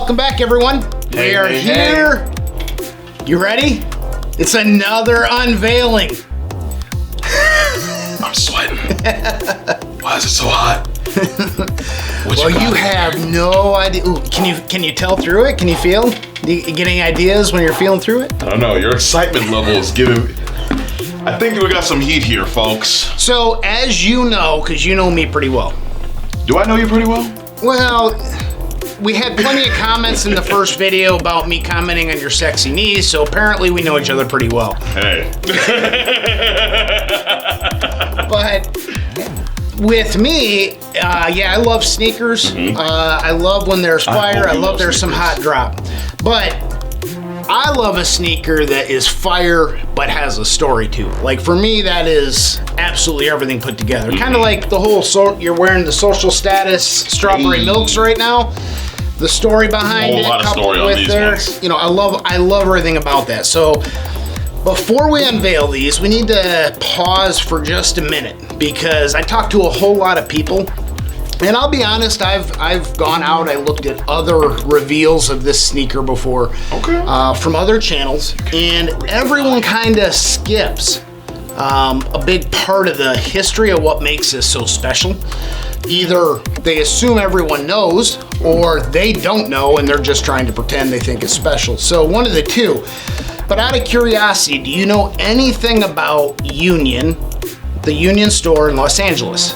welcome back, everyone. We are here. You ready? It's another unveiling. I'm sweating. Why is it so hot? Well, you have no idea. Ooh, can you tell through it? Can you feel? Do you get any ideas when you're feeling through it? I don't know. Your excitement level is giving. I think we got some heat here, folks. So, as you know, because you know me pretty well. Do I know you pretty well? Well, we had plenty of comments in the first video about me commenting on your sexy knees, so apparently we know each other pretty well. Hey. But with me, I love sneakers. Mm-hmm. I love when there's fire. I love there's some hot drop. But I love a sneaker that is fire but has a story to it. Like for me, that is absolutely everything put together. Kind of like the whole you're wearing the social status strawberry milks right now. The story behind it, coupled with theirs. You know, I love everything about that. So before we unveil these, we need to pause for just a minute because I talked to a whole lot of people. And I'll be honest, I've gone out, I looked at other reveals of this sneaker before from other channels, and everyone kind of skips a big part of the history of what makes this so special. Either they assume everyone knows, or they don't know and they're just trying to pretend they think it's special. So one of the two. But out of curiosity, do you know anything about Union, the Union store in Los Angeles?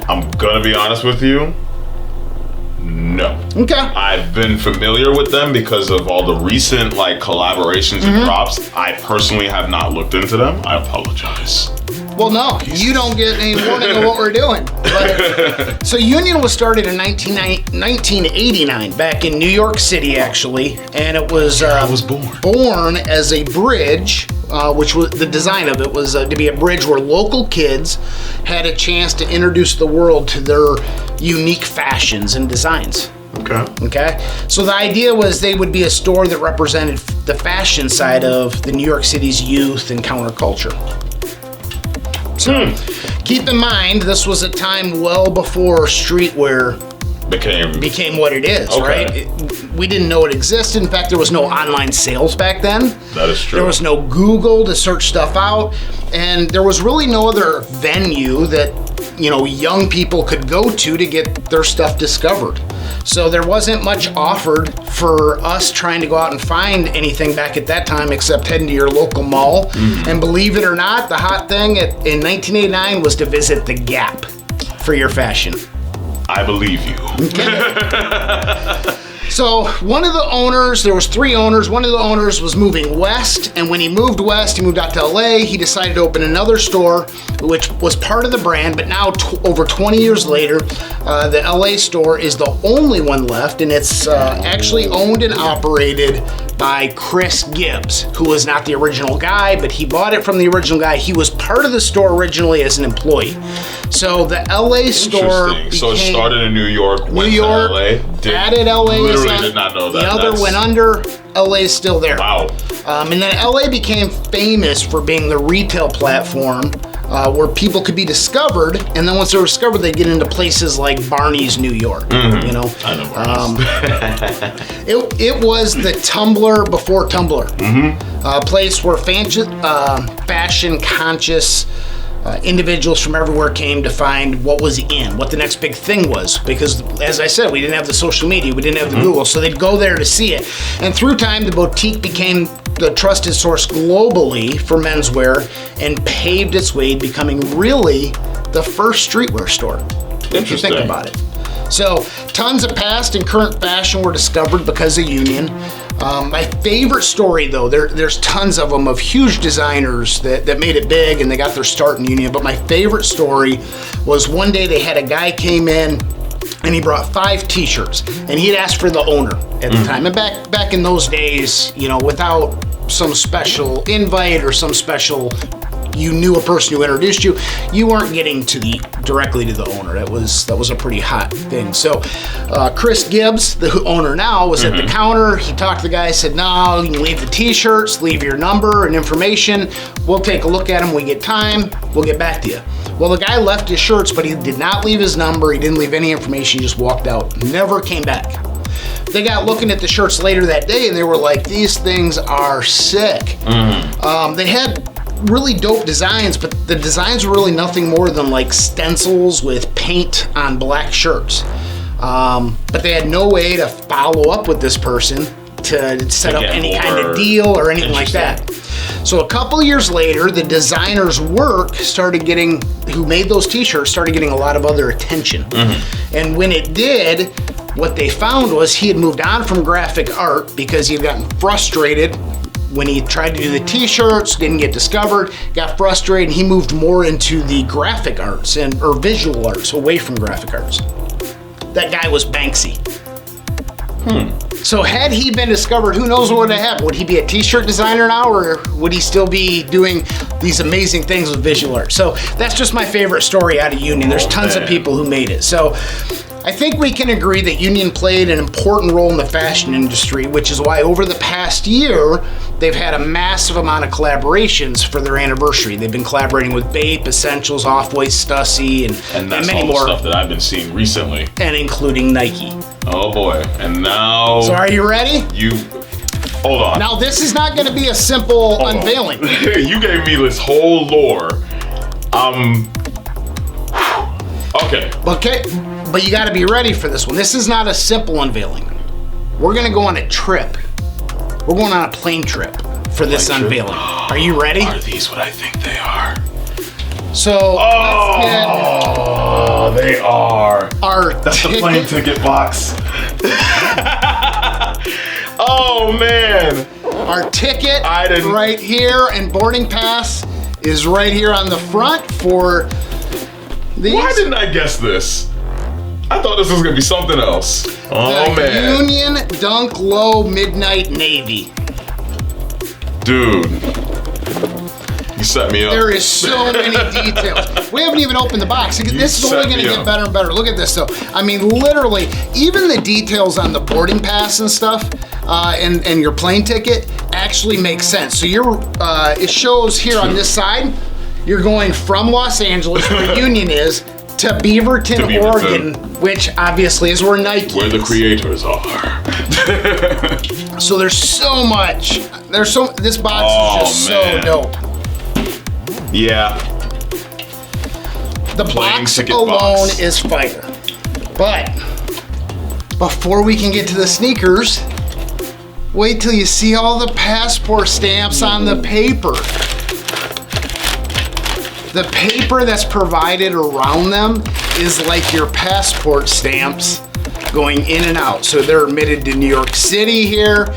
I'm gonna be honest with you. No. Okay. I've been familiar with them because of all the recent collaborations and drops. I personally have not looked into them. I apologize. Well, no, you don't get any warning of what we're doing. But, so Union was started in 1989, back in New York City, actually, and it was born as a bridge, which was the design of it was to be a bridge where local kids had a chance to introduce the world to their unique fashions and designs. Okay. So the idea was they would be a store that represented the fashion side of the New York City's youth and counterculture. So keep in mind, this was a time well before streetwear became what it is, right? We didn't know it existed. In fact, there was no online sales back then. That is true. There was no Google to search stuff out, and there was really no other venue that, young people could go to get their stuff discovered. So there wasn't much offered for us trying to go out and find anything back at that time except heading to your local mall. And believe it or not, the hot thing in 1989 was to visit the Gap for your fashion. I believe you. Okay. So one of the owners, there was 3 owners, one of the owners was moving west, and when he moved west, he moved out to LA, he decided to open another store, which was part of the brand, but now over 20 years later, the LA store is the only one left, and it's actually owned and operated by Chris Gibbs, who was not the original guy, but he bought it from the original guy. He was part of the store originally as an employee. So the LA store So it started in New York, went to LA. Added LA. Literally did not know that. The other went under. LA is still there. Wow. And then LA became famous for being the retail platform where people could be discovered, and then once they were discovered, they'd get into places like Barney's, New York. I know Barney's. It was the Tumblr before Tumblr. A place where fashion conscious individuals from everywhere came to find what was in, what the next big thing was. Because, as I said, we didn't have the social media, we didn't have the Google, so they'd go there to see it. And through time, the boutique became the trusted source globally for menswear and paved its way, becoming really the first streetwear store. If you think about it. So, tons of past and current fashion were discovered because of Union. My favorite story, though, there's tons of them of huge designers that made it big and they got their start in Union, but my favorite story was one day they had a guy came in and he brought 5 t-shirts and he'd asked for the owner at the time. And back in those days, without some special invite or some special, you knew a person who introduced you, you weren't getting directly to the owner. That was a pretty hot thing. So Chris Gibbs, the owner now, was at the counter. He talked to the guy, said, no, you can leave the t-shirts, leave your number and information. We'll take a look at them when we get time. We'll get back to you. Well, the guy left his shirts, but he did not leave his number. He didn't leave any information. He just walked out. Never came back. they got looking at the shirts later that day and they were like, these things are sick. They had really dope designs, but the designs were really nothing more than like stencils with paint on black shirts. But they had no way to follow up with this person to set up any kind of deal or anything like that. So a couple years later, the designer's work who made those t-shirts started getting a lot of other attention. And when it did, what they found was he had moved on from graphic art because he had gotten frustrated when he tried to do the t-shirts, didn't get discovered, got frustrated, and he moved more into the graphic arts or visual arts, away from graphic arts. That guy was Banksy. So had he been discovered, who knows what would have happened? Would he be a t-shirt designer now, or would he still be doing these amazing things with visual art? So that's just my favorite story out of Union. There's tons of people who made it. So I think we can agree that Union played an important role in the fashion industry, which is why over the past year, they've had a massive amount of collaborations for their anniversary. They've been collaborating with Bape, Essentials, Off-White, Stussy, and that's many all more. The stuff that I've been seeing recently. And including Nike. Oh boy, and now... So are you ready? Hold on. Now this is not gonna be a simple unveiling. You gave me this whole lore. Okay. Okay, but you gotta be ready for this one. This is not a simple unveiling. We're gonna go on a trip. We're going on a plane trip for this unveiling. Are you ready? Are these what I think they are? So, they are. That's the plane ticket box. Oh man. Our ticket right here and boarding pass is right here on the front for these. Why didn't I guess this? I thought this was gonna be something else. Oh man. Union Dunk Low Midnight Navy. Dude. You set me up. There is so many details. We haven't even opened the box. This is only going to get better and better. Look at this, though. I mean, literally, even the details on the boarding pass and stuff, and your plane ticket actually make sense. So it shows here on this side, you're going from Los Angeles, where Union is, to Beaverton, Oregon, which obviously is where Nike where the creators are. So there's so much. This box is just so dope. Yeah. The box alone is fire. But before we can get to the sneakers, wait till you see all the passport stamps on the paper. The paper that's provided around them is like your passport stamps going in and out. So they're admitted to New York City here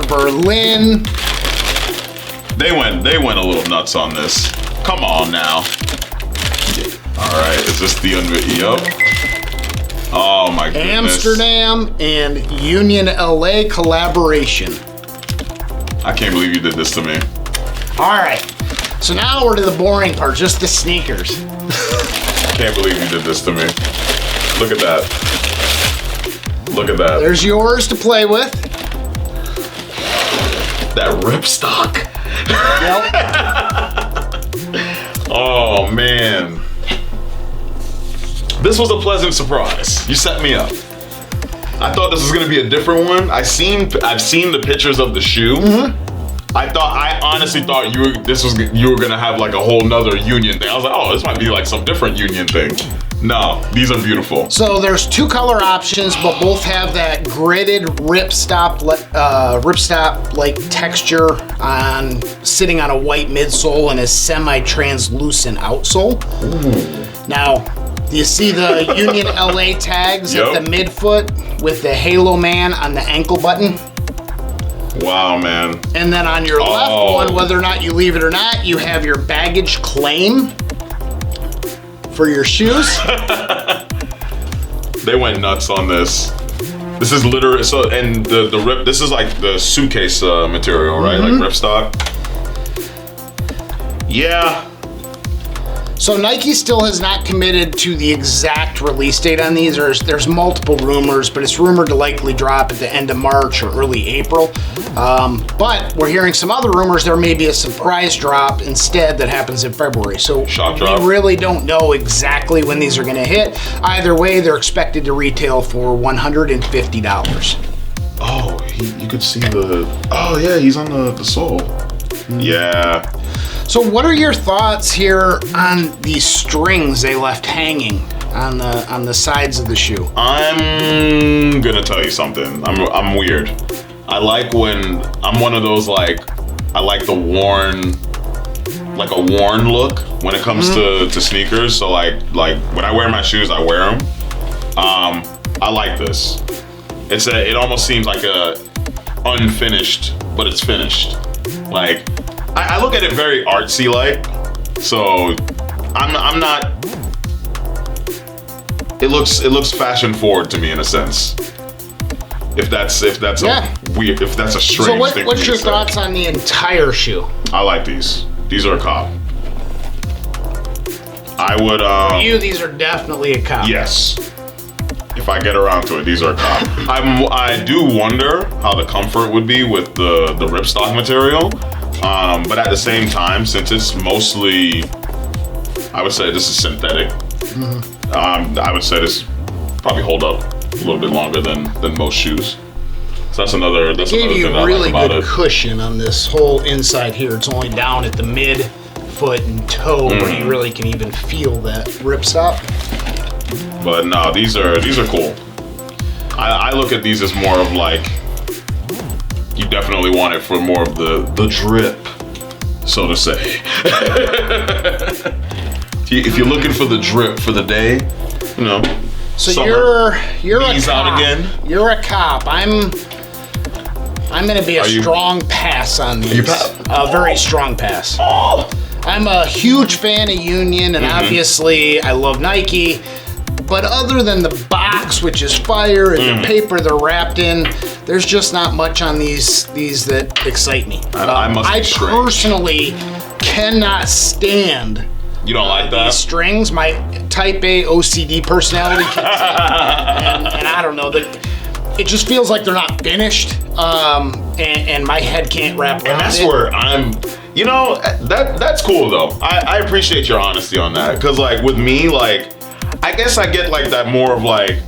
Berlin. They went a little nuts on this. Come on now. All right, is this the unveil? Oh my goodness. Amsterdam and Union LA collaboration. I can't believe you did this to me. All right, so now we're to the boring part, just the sneakers. I can't believe you did this to me. Look at that. Look at that. There's yours to play with. That ripstock. Yep. Oh man. This was a pleasant surprise. You set me up. I thought this was gonna be a different one. I've seen the pictures of the shoe. I honestly thought you were gonna have like a whole nother Union thing. I was like, oh, this might be like some different Union thing. No, these are beautiful. So there's two color options, but both have that gridded ripstop like texture sitting on a white midsole and a semi-translucent outsole. Ooh. Now, do you see the Union LA tags at the midfoot with the Halo Man on the ankle button? Wow, man. And then on your left one, whether or not you leave it or not, you have your baggage claim for your shoes. They went nuts on this. This is literally and the rip. This is like the suitcase material, right? Like ripstock. Yeah. So Nike still has not committed to the exact release date on these. There's multiple rumors, but it's rumored to likely drop at the end of March or early April. But we're hearing some other rumors there may be a surprise drop instead that happens in February. So we really don't know exactly when these are gonna hit. Either way, they're expected to retail for $150. you could see the. Oh yeah, he's on the sole. Yeah. So what are your thoughts here on these strings they left hanging on the sides of the shoe? I'm gonna tell you something. I'm weird. I like when I'm one of those like I like the worn, like a worn look when it comes to sneakers. So like when I wear my shoes, I wear them. I like this. It almost seems like a unfinished, but it's finished. Like I look at it very artsy like. So I'm not. It looks fashion forward to me in a sense. If that's a strange so thing. What's your thoughts on the entire shoe? I like these. These are a cop. I would. For you, these are definitely a cop. Yes. If I get around to it, these are a cop. I do wonder how the comfort would be with the ripstop material, but at the same time, since it's mostly, I would say this is synthetic. I would say this probably hold up a little bit longer than most shoes. So that's another. That's Gave another you thing I really like about good it. cushion on this whole inside here. It's only down at the mid foot and toe where you really can even feel that ripstop. But no, these are cool. I look at these as more of like, you definitely want it for more of the drip, so to say. If you're looking for the drip for the day, you know. So summer, you're a knees cop. out again. You're a cop. I'm gonna be a strong pass on these. You pass? A very strong pass. Oh. I'm a huge fan of Union, and obviously I love Nike. But other than the box, which is fire, and the paper they're wrapped in, there's just not much on these that excite me. I personally cannot stand. You don't like that? These strings. My type A OCD personality kicks in. and I don't know, it just feels like they're not finished, and my head can't wrap around it. And that's where I'm, you know, that's cool though. I appreciate your honesty on that, because like with me, like I guess I get like that more of like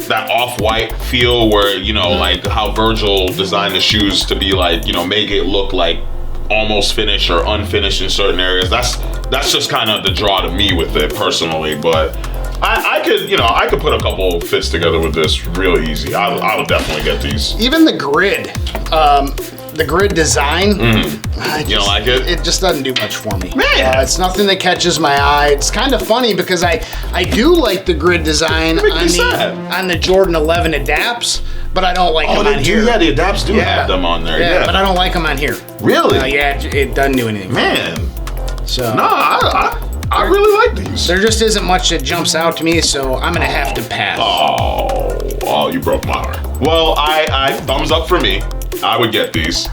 that off-white feel where, you know, like how Virgil designed the shoes to be like, you know, make it look like almost finished or unfinished in certain areas. That's just kind of the draw to me with it personally. But I could put a couple fits together with this real easy. I would definitely get these. Even the grid design. You don't like it? It just doesn't do much for me. Man. It's nothing that catches my eye. It's kind of funny because I do like the grid design on the Jordan 11 adapts, but I don't like them on here. Yeah, the adapts do have them on there. Yeah, but I don't like them on here. Really? Yeah, it doesn't do anything. Man. So No, I really like these. there just isn't much that jumps out to me, so I'm gonna have to pass. Oh, you broke my heart. Well, I thumbs up for me. I would get these.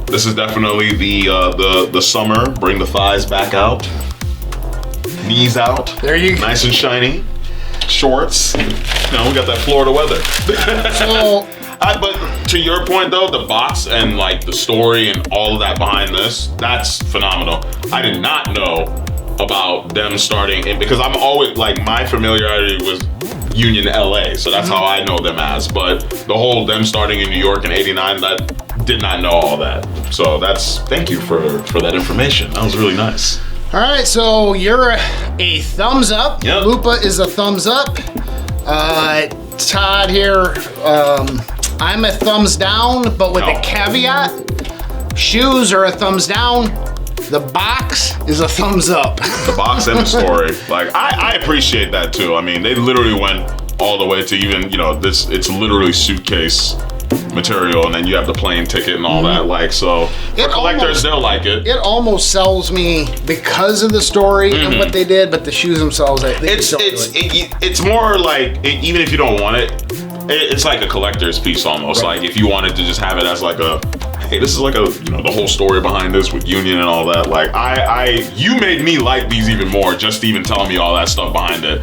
This is definitely the summer. Bring the thighs back out, knees out. There you go. Nice and shiny. Shorts. You know, we got that Florida weather. So but to your point though, the box and like the story and all of that behind this, that's phenomenal. I did not know about them starting, because I'm always like, my familiarity was Union LA, so that's how I know them as. But the whole them starting in New York in '89, that did not know all that. So thank you for that information. That was really nice. all right, so you're a thumbs up. Yep. Lupa is a thumbs up. Todd here, I'm a thumbs down, but with a caveat. Shoes are a thumbs down. The box is a thumbs up. The box and the story. Like, I appreciate that too. I mean, they literally went all the way to even, you know, it's literally suitcase material, and then you have the plane ticket and all that. Like, so for collectors, they'll like it. It almost sells me because of the story and what they did, but the shoes themselves, It's more like, even if you don't want it, it's like a collector's piece almost. Right. Like if you wanted to just have it as like a, hey, this is like a, you know, the whole story behind this with Union and all that. Like you made me like these even more, just even telling me all that stuff behind it.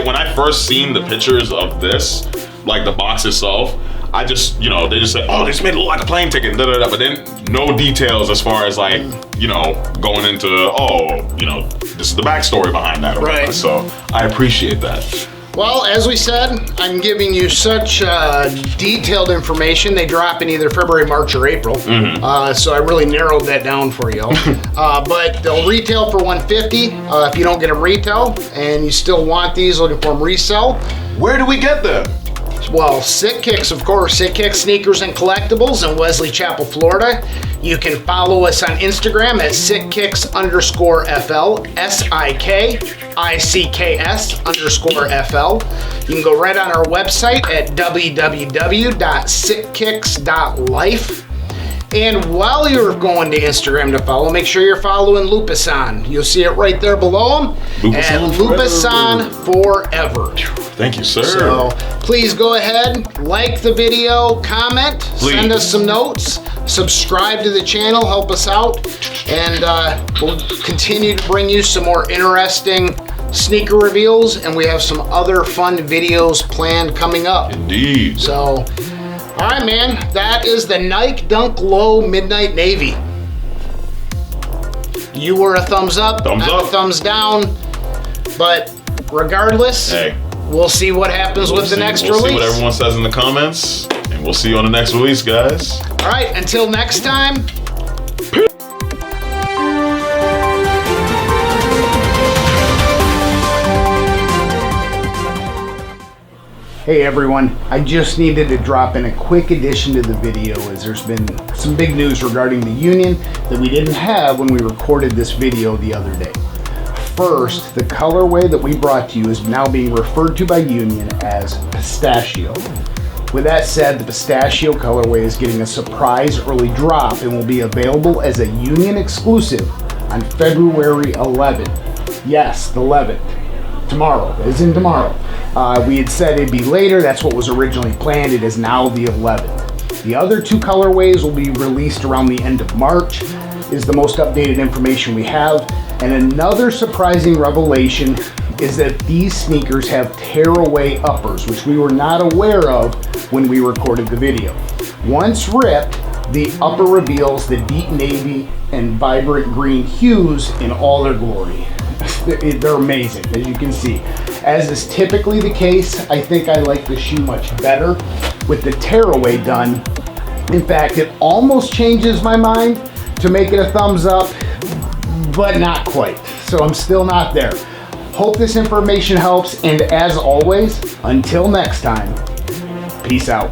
When I first seen the pictures of this, like the box itself, I just, you know, they just said, oh, they just made it look like a plane ticket, but then no details as far as like, you know, going into, oh, you know, this is the backstory behind that or whatever. Right. So I appreciate that. Well, as we said, I'm giving you such detailed information. They drop in either February, March, or April. So I really narrowed that down for you. But they'll retail for $150. If you don't get them retail and you still want these, looking for them resell. Where do we get them? Well, siKicks, of course. siKicks Sneakers and Collectibles in Wesley Chapel, Florida. You can follow us on Instagram at siKicks_FL, SIKICKS_FL. You can go right on our website at www.sikkicks.life. And while you're going to Instagram to follow, make sure you're following Lupasan. You'll see it right there below him. And Lupasan forever. Thank you, sir. So please go ahead, like the video, comment, send us some notes, subscribe to the channel, help us out, and we'll continue to bring you some more interesting sneaker reveals, and we have some other fun videos planned coming up. Indeed. So, all right, man, that is the Nike Dunk Low Midnight Navy. You were a thumbs up, thumbs I'm up, a thumbs down, but regardless, hey, we'll see what happens with the next release. We'll see what everyone says in the comments, and we'll see you on the next release, guys. All right, until next time. Hey everyone, I just needed to drop in a quick addition to the video as there's been some big news regarding the Union that we didn't have when we recorded this video the other day. First, the colorway that we brought to you is now being referred to by Union as Pistachio. With that said, the Pistachio colorway is getting a surprise early drop and will be available as a Union exclusive on February 11th. Yes, the 11th. Tomorrow, as in tomorrow. We had said it'd be later, that's what was originally planned. It is now the 11th. The other two colorways will be released around the end of March, is the most updated information we have. And another surprising revelation is that these sneakers have tearaway uppers, which we were not aware of when we recorded the video. Once ripped, the upper reveals the deep navy and vibrant green hues in all their glory. They're amazing, as you can see. As is typically the case, I think I like the shoe much better with the tearaway done. In fact, it almost changes my mind to make it a thumbs up, but not quite. So I'm still not there. Hope this information helps, and as always, until next time, peace out.